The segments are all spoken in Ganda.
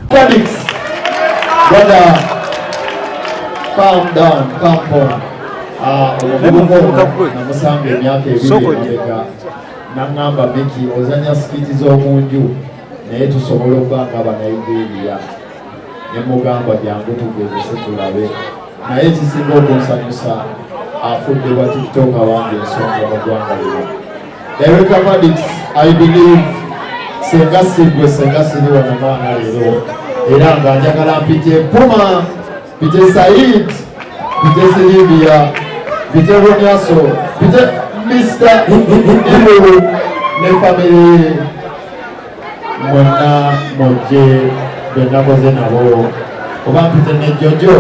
Felix, brother, calm down, calm down. Namusambe emyaka ebiri emabega n'angamba Biki ozanya sikiti z'omunju naye tusobola okuba nga Bannayugeriya ne mugamba jangu tugezese tulabe naye ekisinga okunsanyusa afudde bwa TikTok wange ensonga mu ggwanga lino. Director Felix, I believe senga sigwe senga siri wano maana leero era nga njagala mpite Puma, mpite Said, mpite Silivia, mpite Ronyaso, mpite Mr. Ibu ne family mwena moje benakoze nabo oba mpite ne Jojo.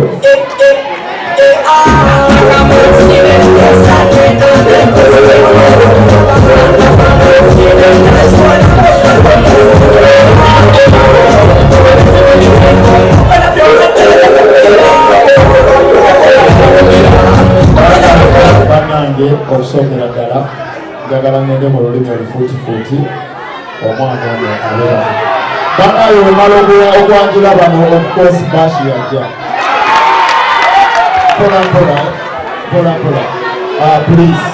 Banange okusomera ddala njagala ngende mu lulimi olufuutifuuti omwana ono abeera banayo omala okwanjula bano okukosi bashi yajja pola please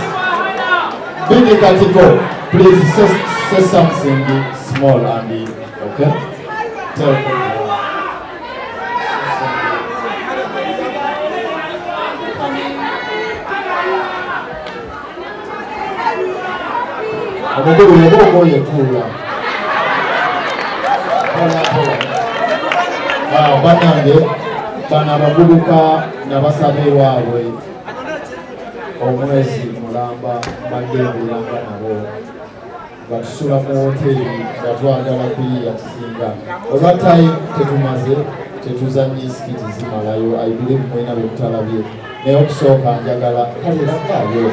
Big Kati go please say something small and okay tell me. Abagulu yaboko yekula banange bana abavubuka nabasabe waabwe omwezi mulamba bagendulanga nabo batusula mu hoteri nga twagala kuyiya kisinga olwa time tetumaze tetuzanye sikiti zimalayo I believe mwena bekutalabye naye okusooka njagala kalirakayo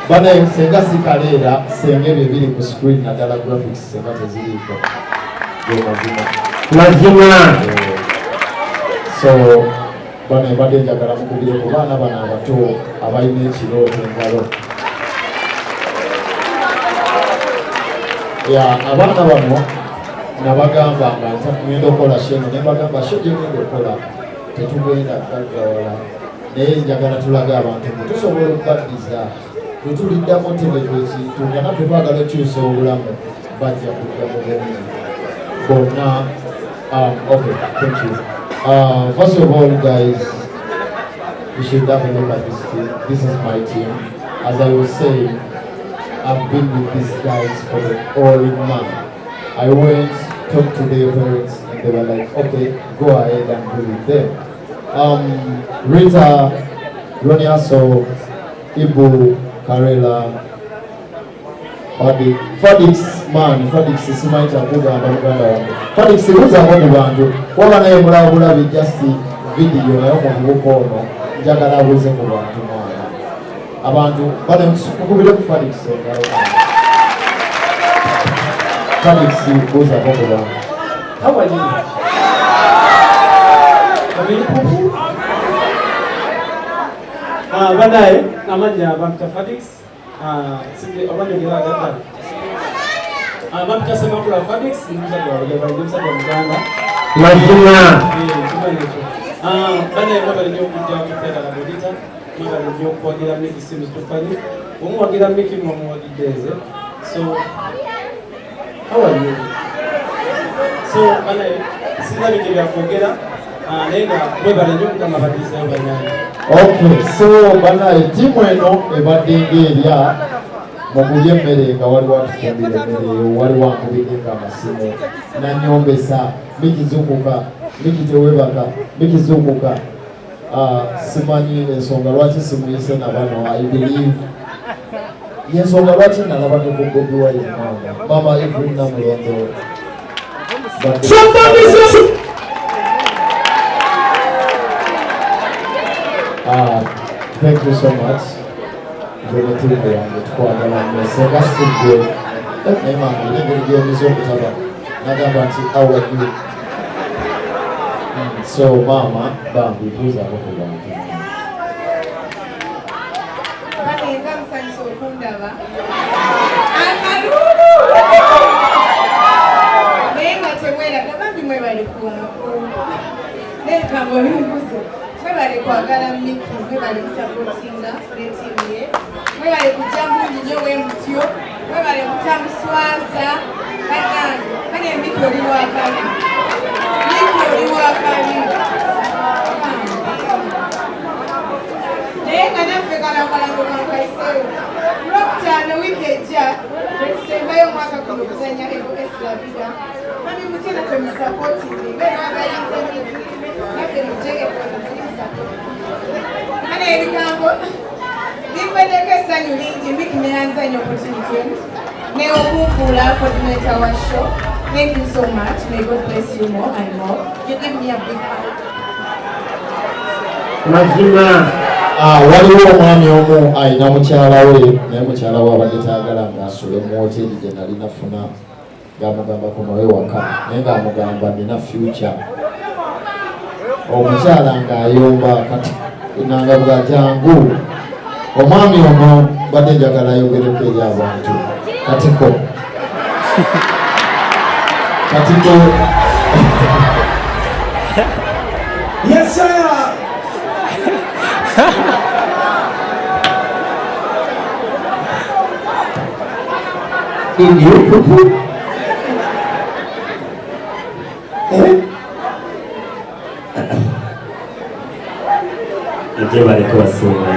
bana senga sikalera senge bibiri ku screen naddala graphics senga teziriiko mazima so bana ebadde njagala mukubire ku baana bano abato abalina ekirooto engalo abaana bano nabagamba nga ngenda okukola sheno ne bagamba sho gyengenda okukola tetugenda gaggawala naye njagala tulage abantu nti tusobola okubaddiza tetuliddamu ntegeko ekintu nga naffe twagala okyusa obulamu bajja kudda mu bwomu bonna. Okay, thank you. First of all, guys, you should have a look at this team. This is my team. As I was saying, I've been with these guys for the whole month. I went, talked to their parents, and they were like, okay, go ahead and be with them. Rita, Ronyaso, Ibu, Karela, Felix, man, Felix simaita kugamba muganda wange. Felix buzaako mu bantu waba naye mulabulabi just video naye omuvubuka ono njagala abuze ku bantu mwana abantu bane mukubire ku Felix engalo Felix buzaako ku bantu awaji banaye amanya abantu Felix sibye abanyogera gatatu abantu kasema kula Felix n'omusajja muganda mazima banaye bali nnyo okujja okuteeka la bodita bali nnyo okwagira Miki simu tufanye omuwagira Miki mwamuwagiddeeze so how are you so banaye singa bingi byakwogera naye nga mwebale nnyo mukama badiisa banyanya. Okay, so banaye timu eno ebadde ng'erya mugulye emmere nga waliwo atufumbira emmere waliwo ankubireko amasimu nanyombesa mikizunguka mikitewebaka mikizunguka simanyi ensonga lwaki simuyise na bano I believe yensonga lwaki nalaba ne Bobi Wine mama Evelyn Namulondo thank you so much. Jonathan yange tukwagala nnyo senga sigwe naye mama engeri gyemiza okutaba nagamba nti awaju so mama bambi buuzaako ku bantu nenga musanyusa okundaba akalulu naye nga temweraga bambi mwebale kuwanku nekambo bimbuzo mwebale kwagala Miki mwebale kusapotinga netiimu ye mwebale kujja mungi nnyo bwe mutyo mwebale kutamuswaza bannange kale Miki oli wakali Miki oli wakali naye nga naffe kalakalango kankaiseewo Lokutaano wiiki ejja tusembayo omwaka guno okuzanya eslavida mami mutye naffe musapootingi ngaebagayize Miki naffe mujegekomumusapoti kale ebigambo bimpeddeko essanyu lingi Miki neyanzanya opportunity ne okunfuula coordinator wa show. Thank you so much. May God bless you more and more. You give me a big hug. Mazima waliwo omwami omu alina mukyala we naye mukyala we abadde taagala ng'asule mu hoteri gye nali nafuna ng'amugambako nawe waka naye ng'amugamba nina future omukyala ng'ayomba kati nanga bwa jangu omwami ono badde njagala ayogereko eri abantu katiko Yes sir. In you people? Ije bareko basoma.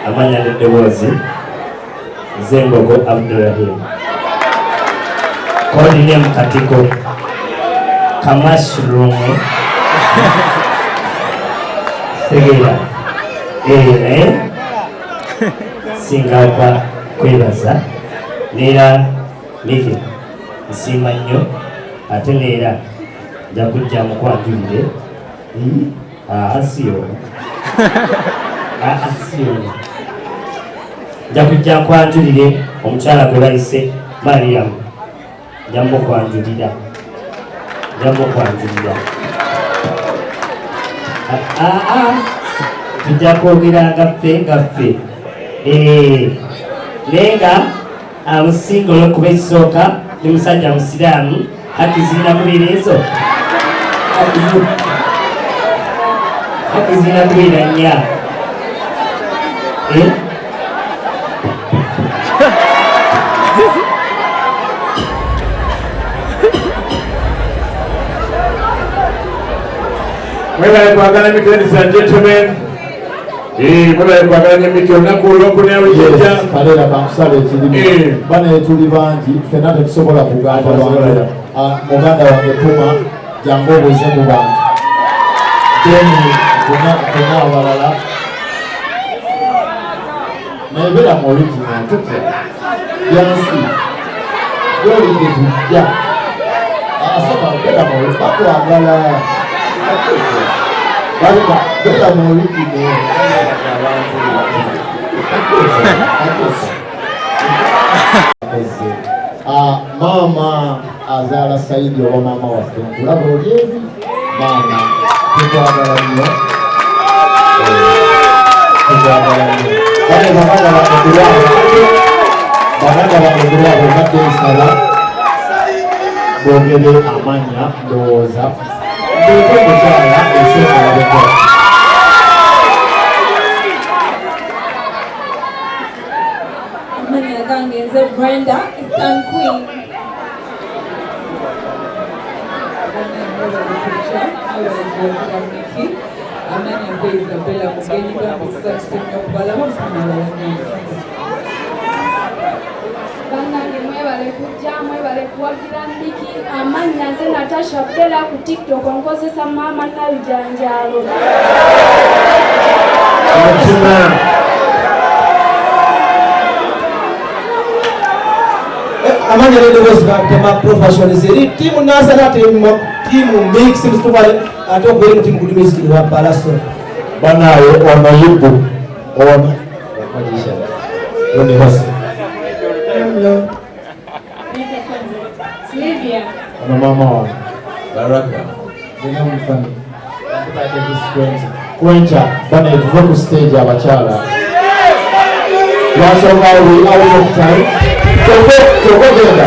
Amanya Nedozi Zembogo Abdurrahim. Kodi ni mkatiko Kamashrumo Segera Singapore kwebaza Nera Miki Nsima nnyo ate neera nja kujja mukwanjulire asiyo nja kujja nkwanjulire omukyala gwe bayise Mariam nja mukwanjulira tujja kwogera ngaffe naye nga amusinga olwokuba ekisooka ni musajja musiraamu haki zirina kubeera ezo haki zirina kubeera nnya mwebale kwagala Miki, ladies and gentlemen. Mwebale kwagala Miki olunaku olwokuna wejja kaleera bankusaba ekirimu bane tuli bangi ffenna tetusobola kugamba bantu muganda wange Puma jangu obuuze mu bantu deni kuna abalala nayebeera mu original tutya yansi gyolidde tujja asaba beera mu bakwagala beera mu original Mama azaala Saidi oba maama waffe nkulaba oli ebi maama tukwagala nnyo bane baganda bagulwabo badde nsala bogere amannya ndowooza ndeeta omukyala esengalabeko Brenda Eastern Queen. Mwebale kujja mwebale kuwagira Miki amanya nze Natasha Bella ku TikTok nkozesa mama nabijanjalo amanya Nedozi bakema professionals eri timu nasala timu mix mstubale atokwe mu timu kudumi skill wa palaso banayo onayibu ona bakojisha oni hosi Sylvia ana mama wa Baraka ndio mfano Kwencha bana tuve ku stage abakyala lwansonga we out of time tokogenda